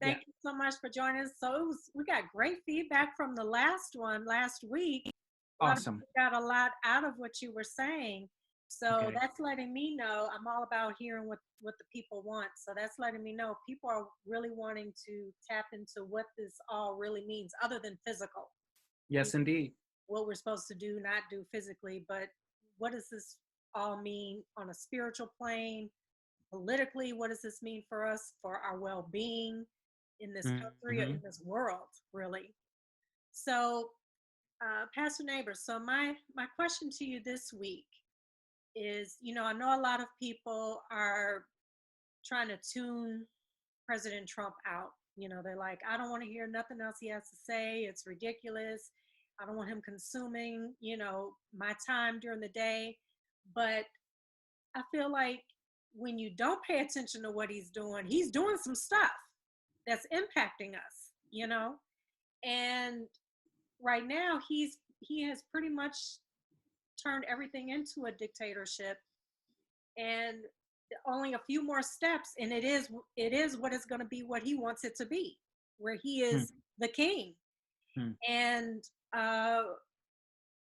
Yeah. Thank you so much for joining us. So we got great feedback from the last one last week. A lot of Awesome. people got a lot out of what you were saying. So Okay. that's letting me know I'm all about hearing what the people want. So that's letting me know people are really wanting to tap into what this all really means, other than physical. You Yes, indeed. what we're supposed to do, not do physically, but what does this all mean on a spiritual plane? Politically, what does this mean for us, for our well-being in this country or Hmm. in this world, really? So, Pastor Neighbors, so my question to you this week is, I know a lot of people are trying to tune President Trump out. They're like, I don't want to hear nothing else he has to say. It's ridiculous. I don't want him consuming, my time during the day. But I feel like when you don't pay attention to what he's doing some stuff that's impacting us, And right now he has pretty much turned everything into a dictatorship, and only a few more steps and it is what it's going to be, what he wants it to be, where he is the king. Hmm. And uh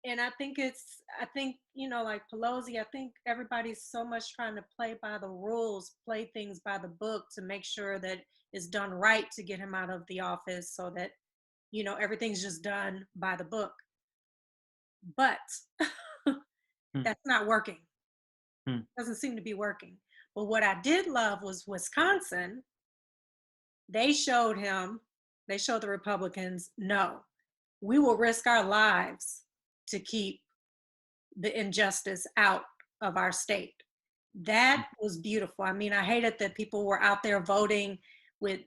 and I think like Pelosi, I think everybody's so much trying to play by the rules, play things by the book to make sure that it's done right to get him out of the office, so that everything's just done by the book. But Hmm. that's not working. Hmm. Doesn't seem to be working. But what I did love was Wisconsin. They showed the Republicans, no, we will risk our lives to keep the injustice out of our state. That was beautiful. I mean, I hated that people were out there voting with,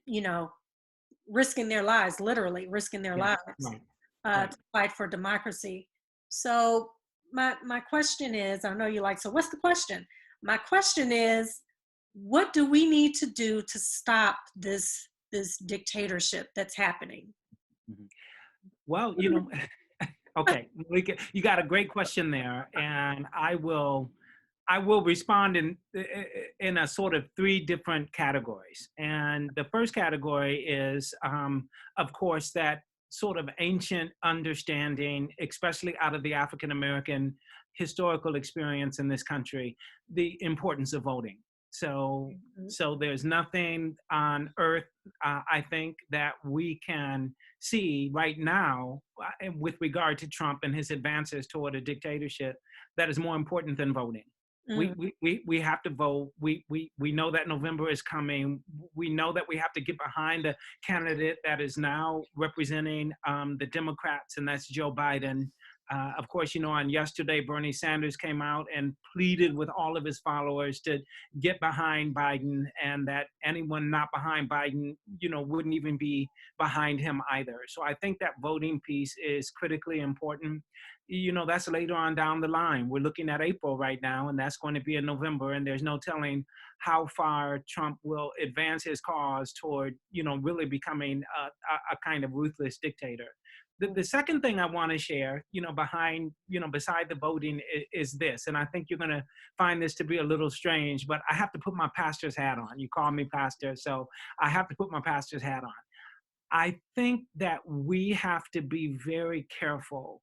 risking their lives, literally risking their Yeah. lives, Right. Right. to fight for democracy. So my question is, I know you like, so what's the question? My question is, what do we need to do to stop this dictatorship that's happening? Mhm. Well, What do we okay, you got a great question there, and I will respond in a sort of three different categories. And the first category is, of course, that sort of ancient understanding, especially out of the African American historical experience in this country, the importance of voting. So, do? so there's nothing on earth, I think, that we can see right now with regard to Trump and his advances toward a dictatorship that is more important than voting. Mm, We have to vote. We know that November is coming. We know that we have to get behind the candidate that is now representing the Democrats, and that's Joe Biden. Of course, on yesterday, Bernie Sanders came out and pleaded with all of his followers to get behind Biden, and that anyone not behind Biden, wouldn't even be behind him either. So I think that voting piece is critically important. That's later on down the line. We're looking at April right now, and that's going to be in November, and there's no telling how far Trump will advance his cause toward, really becoming a kind of ruthless dictator. The second thing I want to share, beside the voting is this, and I think you're going to find this to be a little strange, but I have to put my pastor's hat on. You call me pastor, so I have to put my pastor's hat on. I think that we have to be very careful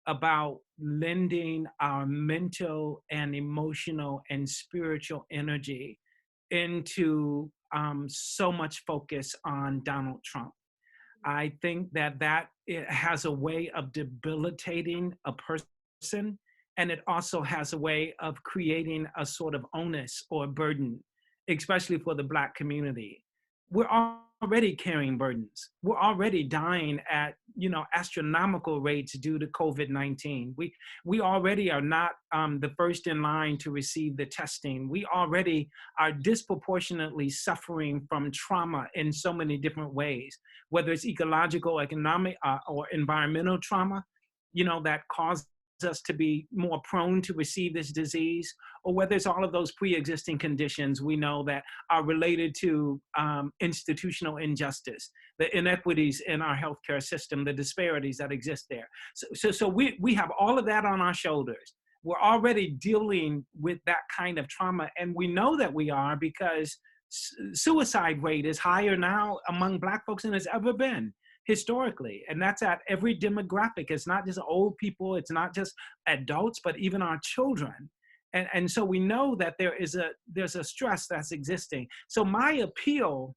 about lending our mental and emotional and spiritual energy into so much focus on Donald Trump. I think that it has a way of debilitating a person, and it also has a way of creating a sort of onus or burden, especially for the Black community. We're already carrying burdens. We're already dying at astronomical rates due to COVID-19. We already are not the first in line to receive the testing. We already are disproportionately suffering from trauma in so many different ways, whether it's ecological, economic, or environmental trauma, that causes us to be more prone to receive this disease, or whether it's all of those pre-existing conditions we know that are related to institutional injustice, the inequities in our healthcare system, the disparities that exist there. So we have all of that on our shoulders. We're already dealing with that kind of trauma, and we know that we are because suicide rate is higher now among Black folks than it's ever been historically. And that's at every demographic. It's not just old people, it's not just adults, but even our children. And so we know that there's a stress that's existing. So my appeal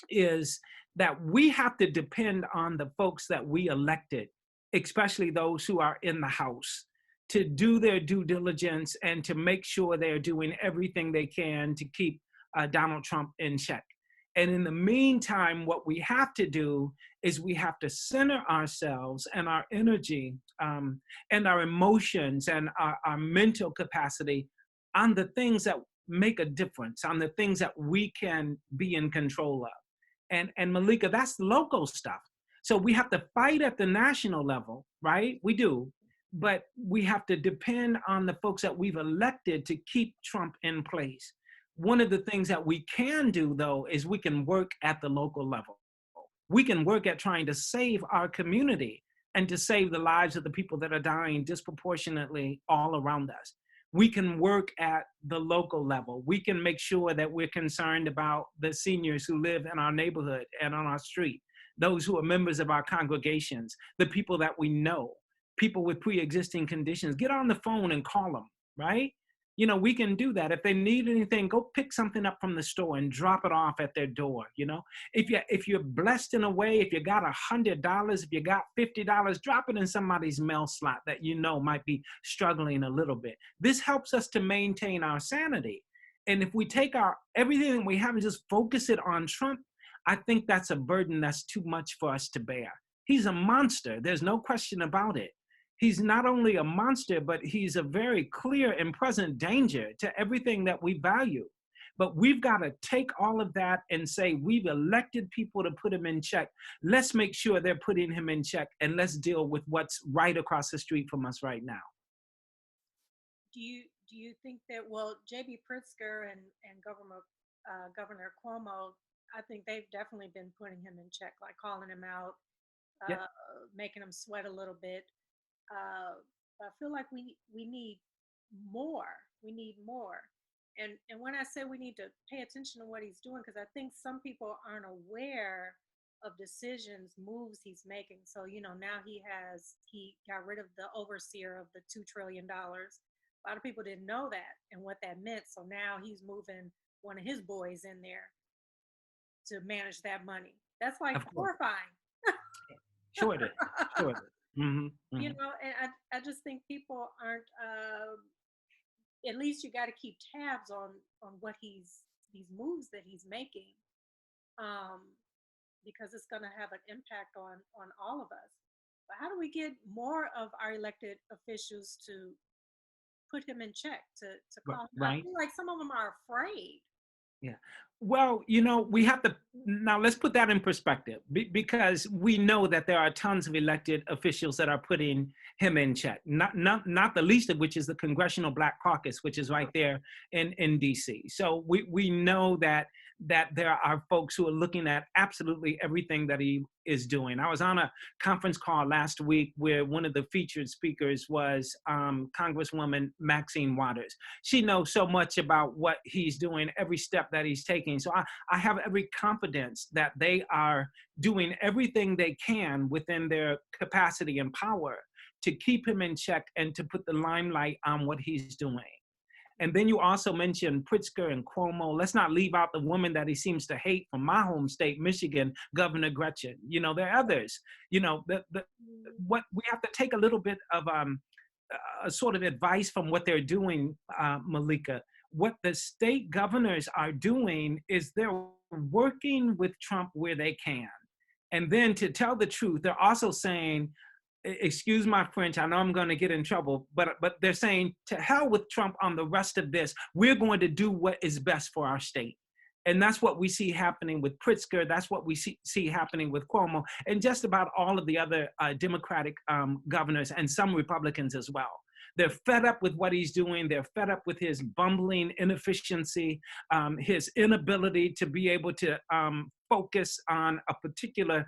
is that we have to depend on the folks that we elected, especially those who are in the House, to do their due diligence and to make sure they're doing everything they can to keep Donald Trump in check. And in the meantime, what we have to do is we have to center ourselves and our energy and our emotions and our mental capacity on the things that make a difference, on the things that we can be in control of. And Malika, that's local stuff. So we have to fight at the national level, right? We do. But we have to depend on the folks that we've elected to keep Trump in place. One of the things that we can do, though, is we can work at the local level. We can work at trying to save our community and to save the lives of the people that are dying disproportionately all around us. We can work at the local level. We can make sure that we're concerned about the seniors who live in our neighborhood and on our street, those who are members of our congregations, the people that we know, people with pre-existing conditions. Get on the phone and call them, right? You know, we can do that. If they need anything, go pick something up from the store and drop it off at their door. You know, if you're blessed in a way, if you got $100, if you got $50, drop it in somebody's mail slot that you know might be struggling a little bit. This helps us to maintain our sanity. And if we take everything that we have and just focus it on Trump, I think that's a burden that's too much for us to bear. He's a monster. There's no question about it. He's not only a monster, but he's a very clear and present danger to everything that we value. But we've got to take all of that and say, we've elected people to put him in check. Let's make sure they're putting him in check, and let's deal with what's right across the street from us right now. Do you think that, well, J.B. Pritzker and Governor Cuomo, I think they've definitely been putting him in check, like calling him out, making him sweat a little bit. I feel like we need more. We need more. And when I say we need to pay attention to what he's doing, because I think some people aren't aware of decisions, moves he's making. So, you know, now he got rid of the overseer of the $2 trillion. A lot of people didn't know that and what that meant. So now he's moving one of his boys in there to manage that money. That's like horrifying. Sure it is. Sure it is. Mm-hmm, mm-hmm. You know, and I just think people aren't, at least you got to keep tabs on what these moves that he's making, because it's going to have an impact on all of us. But how do we get more of our elected officials to put him in check, to call him out? I feel like some of them are afraid. Yeah. Well, you know, we have to, now let's put that in perspective, because we know that there are tons of elected officials that are putting him in check, not the least of which is the Congressional Black Caucus, which is right there in DC. So we know that there are folks who are looking at absolutely everything that he is doing. I was on a conference call last week where one of the featured speakers was Congresswoman Maxine Waters. She knows so much about what he's doing, every step that he's taking. So I have every confidence that they are doing everything they can within their capacity and power to keep him in check and to put the limelight on what he's doing. And then you also mentioned Pritzker and Cuomo. Let's not leave out the woman that he seems to hate from my home state, Michigan, Governor Gretchen. You know, there are others. You know, what we have to take a little bit of a sort of advice from what they're doing, Malika. What the state governors are doing is they're working with Trump where they can. And then to tell the truth, they're also saying, excuse my French, I know I'm going to get in trouble, but they're saying, to hell with Trump on the rest of this. We're going to do what is best for our state. And that's what we see happening with Pritzker. That's what we see happening with Cuomo and just about all of the other Democratic governors and some Republicans as well. They're fed up with what he's doing. They're fed up with his bumbling inefficiency, his inability to be able to focus on a particular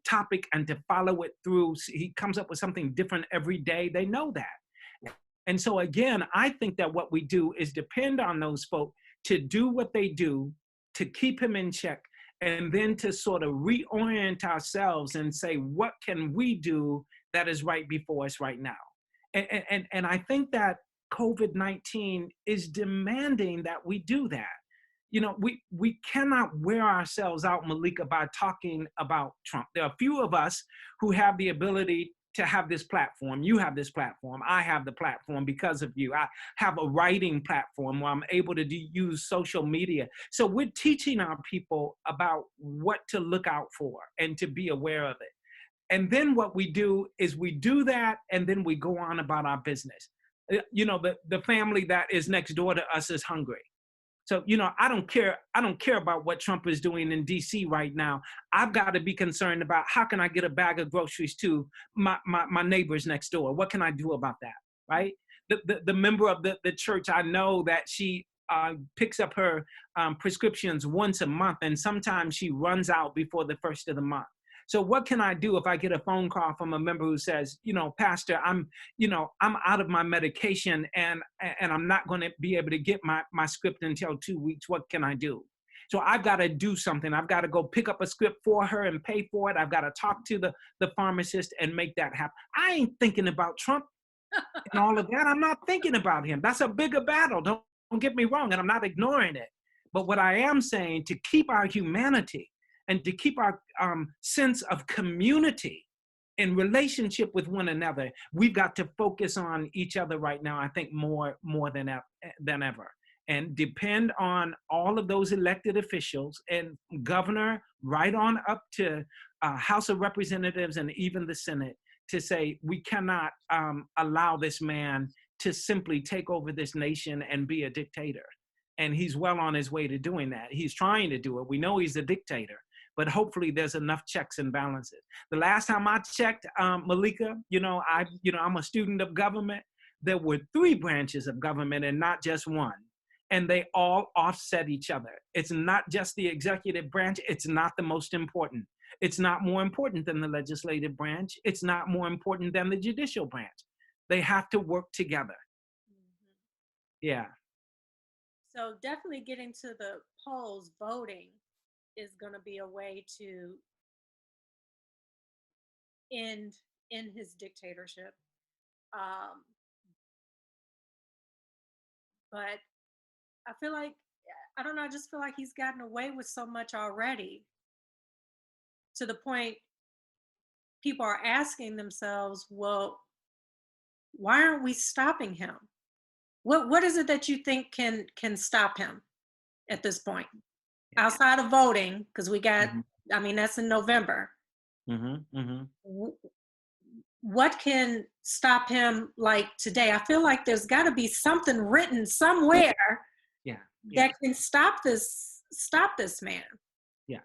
topic and to follow it through. He comes up with something different every day. They know that. And so again, I think that what we do is depend on those folks to do what they do to keep him in check, and then to sort of reorient ourselves and say, what can we do that is right before us right now? And I think that COVID-19 is demanding that we do that. You know, we cannot wear ourselves out, Malika, by talking about Trump. There are a few of us who have the ability to have this platform. You have this platform. I have the platform because of you. I have a writing platform where I'm able to use social media. So we're teaching our people about what to look out for and to be aware of it. And then what we do is we do that, and then we go on about our business. You know, the family that is next door to us is hungry. So, you know, I don't care about what Trump is doing in DC right now. I've got to be concerned about how can I get a bag of groceries to my neighbors next door? What can I do about that, right? The member of the church, I know that she picks up her prescriptions once a month, and sometimes she runs out before the first of the month. So what can I do if I get a phone call from a member who says, you know, Pastor, I'm out of my medication and I'm not going to be able to get my script until 2 weeks. What can I do? So I've got to do something. I've got to go pick up a script for her and pay for it. I've got to talk to the pharmacist and make that happen. I ain't thinking about Trump and all of that. I'm not thinking about him. That's a bigger battle. Don't get me wrong. And I'm not ignoring it. But what I am saying, to keep our humanity and to keep our sense of community in relationship with one another, we've got to focus on each other right now, I think more than ever. And depend on all of those elected officials and governor right on up to House of Representatives and even the Senate to say, we cannot allow this man to simply take over this nation and be a dictator. And he's well on his way to doing that. He's trying to do it. We know he's a dictator, but hopefully there's enough checks and balances. The last time I checked, Malika, I'm a student of government. There were 3 branches of government and not just one. And they all offset each other. It's not just the executive branch. It's not the most important. It's not more important than the legislative branch. It's not more important than the judicial branch. They have to work together. Mm-hmm. Yeah. So definitely getting to the polls, voting is going to be a way to end his dictatorship. But I feel like, I don't know, I just feel like he's gotten away with so much already, to the point people are asking themselves, well, why aren't we stopping him? What is it that you think can stop him at this point? Outside of voting, because we got, I mean, that's in November. What can stop him like today? I feel like there's got to be something written somewhere that can stop this man. Yeah.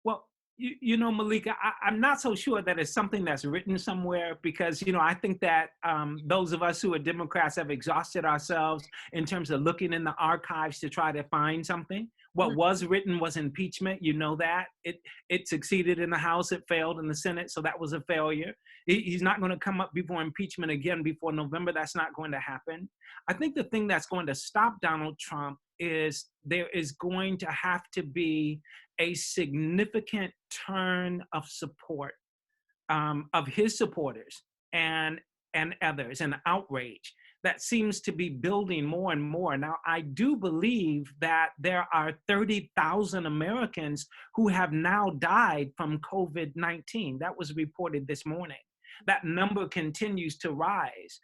Well, you know, Malika, I'm not so sure that it's something that's written somewhere, because, you know, I think that those of us who are Democrats have exhausted ourselves in terms of looking in the archives to try to find something. What was written was impeachment. You know that. It succeeded in the House. It failed in the Senate. So that was a failure. He's not going to come up before impeachment again before November. That's not going to happen. I think the thing that's going to stop Donald Trump is there is going to have to be a significant turn of support of his supporters and others, and outrage that seems to be building more and more. Now, I do believe that there are 30,000 Americans who have now died from COVID-19. That was reported this morning. That number continues to rise.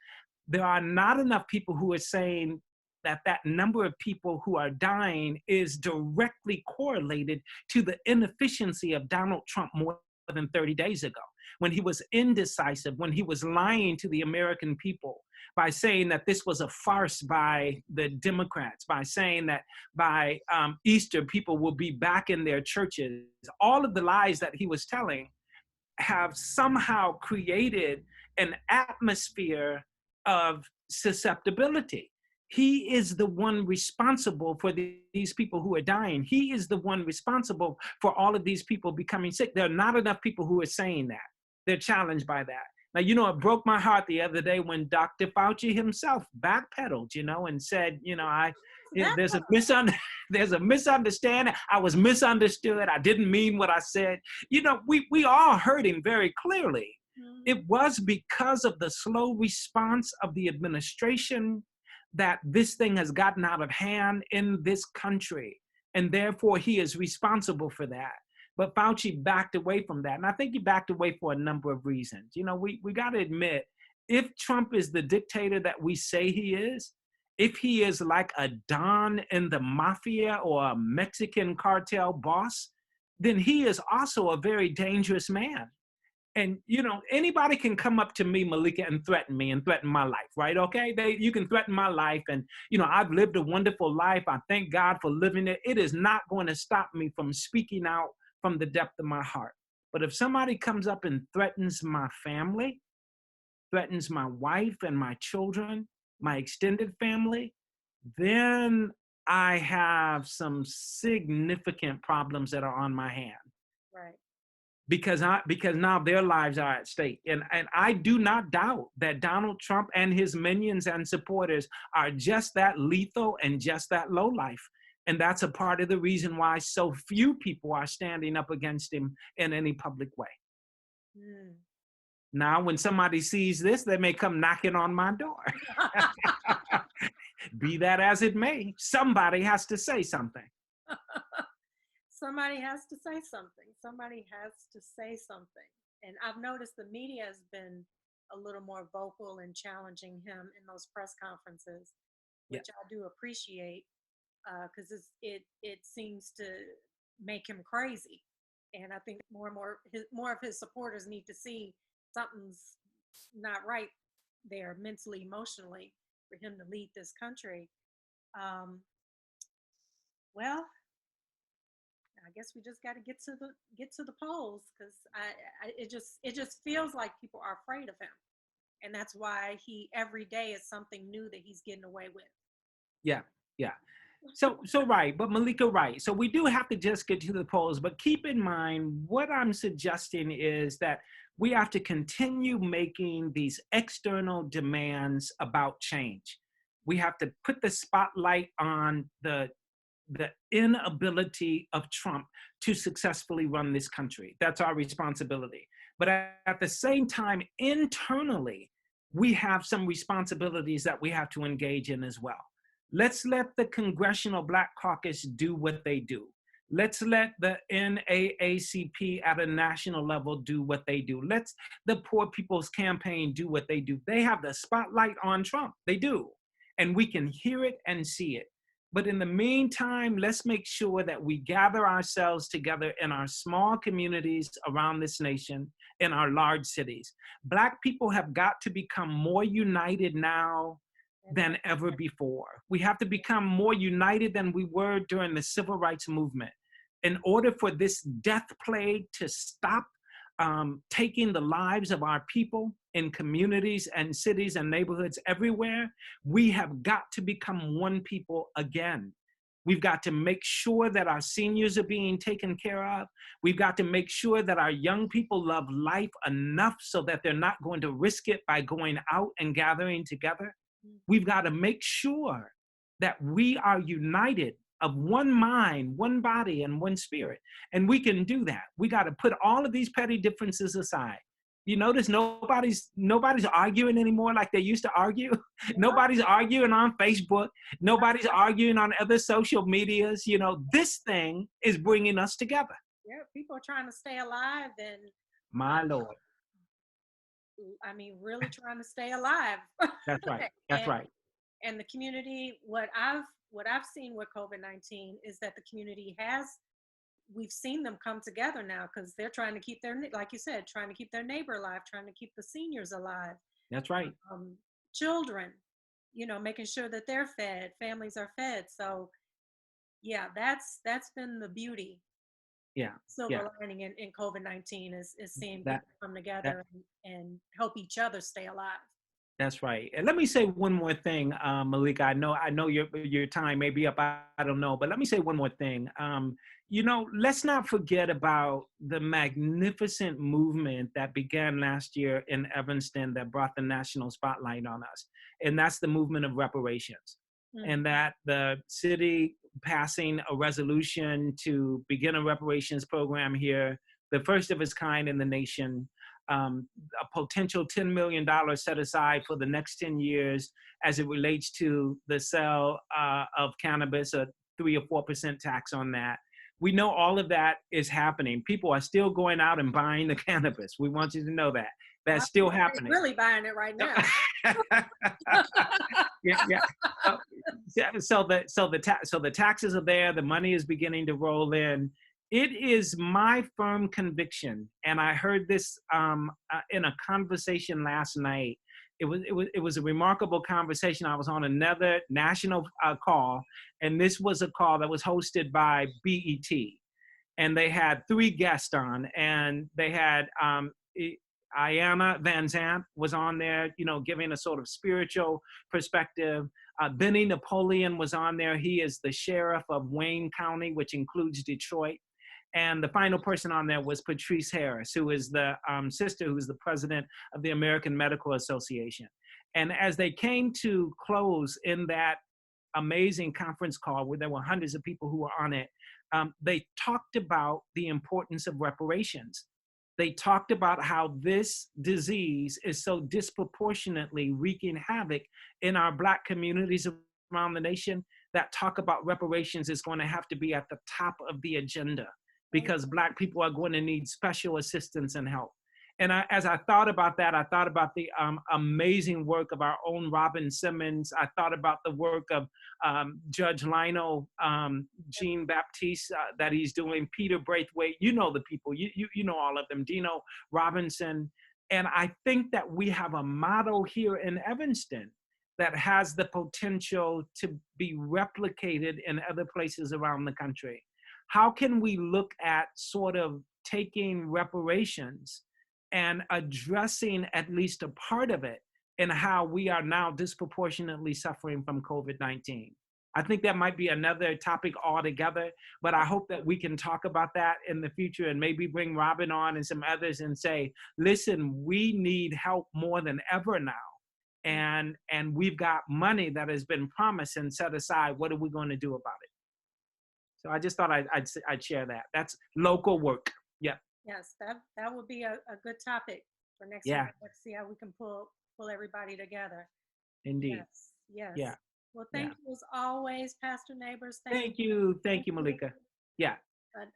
There are not enough people who are saying that number of people who are dying is directly correlated to the inefficiency of Donald Trump more than 30 days ago, when he was indecisive, when he was lying to the American people by saying that this was a farce by the Democrats, by saying that by Easter people will be back in their churches. All of the lies that he was telling have somehow created an atmosphere of susceptibility. He is the one responsible for these people who are dying. He is the one responsible for all of these people becoming sick. There are not enough people who are saying that. They're challenged by that. Now, you know, it broke my heart the other day when Dr. Fauci himself backpedaled, you know, and said, you know, That's There's a what, there's a misunderstanding. I was misunderstood. I didn't mean what I said. You know, we are hurting very clearly. mhm, It was because of the slow response of the administration that this thing has gotten out of hand in this country. And therefore, he is responsible for that. But Fauci backed away from that. And I think he backed away for a number of reasons. You know, we got to admit, if Trump is the dictator that we say he is, if he is like a Don in the mafia or a Mexican cartel boss, then he is also a very dangerous man. And you know, anybody can come up to me, Malika, and threaten me and threaten my life, right? Okay, you can threaten my life, and you know, I've lived a wonderful life. I thank God for living it. It is not going to stop me from speaking out from the depth of my heart. But if somebody comes up and threatens my family, threatens my wife and my children, my extended family, then I have some significant problems that are on my hand right. because now their lives are at stake. And I do not doubt that Donald Trump and his minions and supporters are just that lethal and just that low life. And that's a part of the reason why so few people are standing up against him in any public way. Mm. Now, when somebody sees this, they may come knocking on my door. Be that as it may, somebody has to say something. Somebody has to say something. Somebody has to say something. And I've noticed the media has been a little more vocal in challenging him in those press conferences, Yeah. which I do appreciate because it seems to make him crazy. And I think more and more of his supporters need to see something's not right there mentally, emotionally for him to lead this country. Um, well, I guess we just got to get to the polls because it just feels like people are afraid of him, and that's why he every day is something new that he's getting away with. Yeah, yeah. So right, but Malika, right. So we do have to just get to the polls, but keep in mind what I'm suggesting is that we have to continue making these external demands about change. We have to put the spotlight on the inability of Trump to successfully run this country. That's our responsibility. But at the same time, internally, we have some responsibilities that we have to engage in as well. Let's let the Congressional Black Caucus do what they do. Let's let the NAACP at a national level do what they do. Let's the Poor People's Campaign do what they do. They have the spotlight on Trump. They do. And we can hear it and see it. But in the meantime, let's make sure that we gather ourselves together in our small communities around this nation, in our large cities. Black people have got to become more united now than ever before. We have to become more united than we were during the civil rights movement. In order for this death plague to stop taking the lives of our people in communities and cities and neighborhoods everywhere, we have got to become one people again. We've got to make sure that our seniors are being taken care of. We've got to make sure that our young people love life enough so that they're not going to risk it by going out and gathering together. We've got to make sure that we are united of one mind, one body, and one spirit. And we can do that. We got to put all of these petty differences aside. You notice nobody's arguing anymore like they used to argue. Nobody's arguing on Facebook. Nobody's arguing on other social medias. You know, this thing is bringing us together. Yeah, people are trying to stay alive, and My Lord. I mean, really trying to stay alive. That's right. That's and right. and the community, what I've seen with COVID-19 is that the community has we've seen them come together now because they're trying to keep their, like you said, trying to keep their neighbor alive, trying to keep the seniors alive, That's right. children, making sure that they're fed, families are fed. So yeah, that's been the beauty, Yeah. Yeah. silver lining in COVID-19 is seeing That people come that together and help each other stay alive. That's right. And let me say one more thing, Malika. I know your time may be up. I don't know, but let me say one more thing. Let's not forget about the magnificent movement that began last year in Evanston that brought the national spotlight on us, and that's the movement of reparations. Mm. and that the city passing a resolution to begin a reparations program here, the first of its kind in the nation, a potential $10 million set aside for the next 10 years as it relates to the sale of cannabis, a 3 or 4% tax on that. We know all of that is happening. People are still going out and buying the cannabis. We want you to know that. That's still happening. Really buying it right now. Yeah, yeah. So the taxes are there. The money is beginning to roll in. It is my firm conviction, and I heard this in a conversation last night. It was a remarkable conversation. I was on another national call, and this was a call that was hosted by BET, and they had 3 guests on, and they had Ayanna Van Zandt was on there, you know, giving a sort of spiritual perspective. Benny Napoleon was on there. He is the sheriff of Wayne County, which includes Detroit. And the final person on there was Patrice Harris, who is the sister who's the president of the American Medical Association. And as they came to close in that amazing conference call where there were hundreds of people who were on it, they talked about the importance of reparations. They talked about how this disease is so disproportionately wreaking havoc in our Black communities around the nation that talk about reparations is going to have to be at the top of the agenda, because Black people are going to need special assistance and help. And as I thought about that, I thought about the amazing work of our own Robin Simmons. I thought about the work of Judge Lionel Jean Baptiste that he's doing, Peter Braithwaite. You know the people, you know all of them, Dino Robinson. And I think that we have a model here in Evanston that has the potential to be replicated in other places around the country. How can we look at sort of taking reparations and addressing at least a part of it in how we are now disproportionately suffering from COVID-19? I think that might be another topic altogether, but I hope that we can talk about that in the future and maybe bring Robin on and some others and say, listen, we need help more than ever now. And we've got money that has been promised and set aside. What are we going to do about it? So I just thought I'd share that. That's local work. Yeah. Yes, that would be a good topic for next Yeah. week. Let's see how we can pull everybody together. Indeed. Yes, yes. Yeah. Well, thank you as always, Pastor Nabors. Thank you, Malika. Yeah.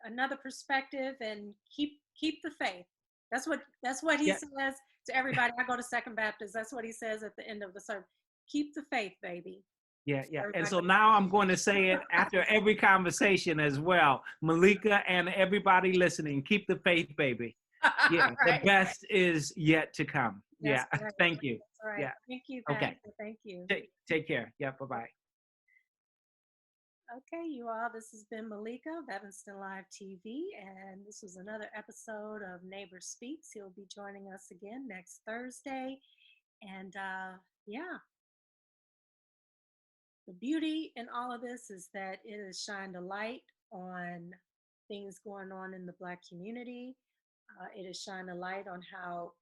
Another perspective, and keep the faith. That's what he says to everybody. I go to Second Baptist. That's what he says at the end of the service. Keep the faith, baby. Yeah, yeah. And so now I'm going to say it after every conversation as well. Malika and everybody listening, keep the faith, baby. Yeah, right. The best is yet to come. That's yeah, right. Thank you. That's right. Yeah. Thank you, Pastor. Okay. Thank you. Take care. Yeah, bye-bye. Okay, you all, this has been Malika of Evanston Live TV, and this was another episode of Nabors Speaks. He'll be joining us again next Thursday. And yeah. The beauty in all of this is that it has shined a light on things going on in the Black community. It has shined a light on how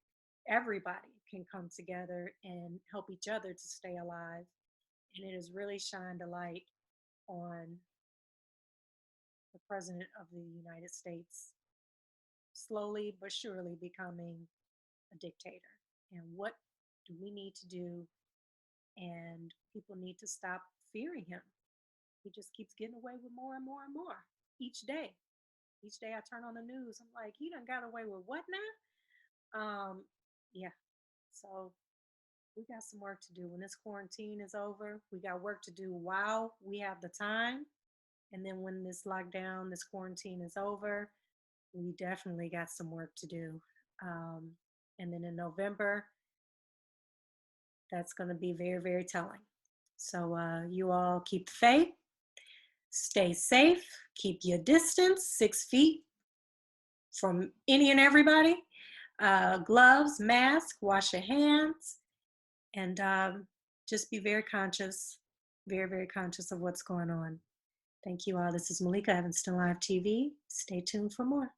everybody can come together and help each other to stay alive. And it has really shined a light on the President of the United States slowly but surely becoming a dictator. And what do we need to do? And people need to stop fearing him. He just keeps getting away with more and more and more each day. Each day I turn on the news, I'm like, he done got away with what now? Yeah. So we got some work to do. When this quarantine is over, we got work to do while we have the time. And then when this lockdown, this quarantine is over, we definitely got some work to do. And then in November, that's going to be very, very telling. So you all keep the faith, stay safe, keep your distance, 6 feet from any and everybody, gloves, mask, wash your hands, and just be very conscious, very, very conscious of what's going on. Thank you all. This is Malika, Evanston Live TV. Stay tuned for more.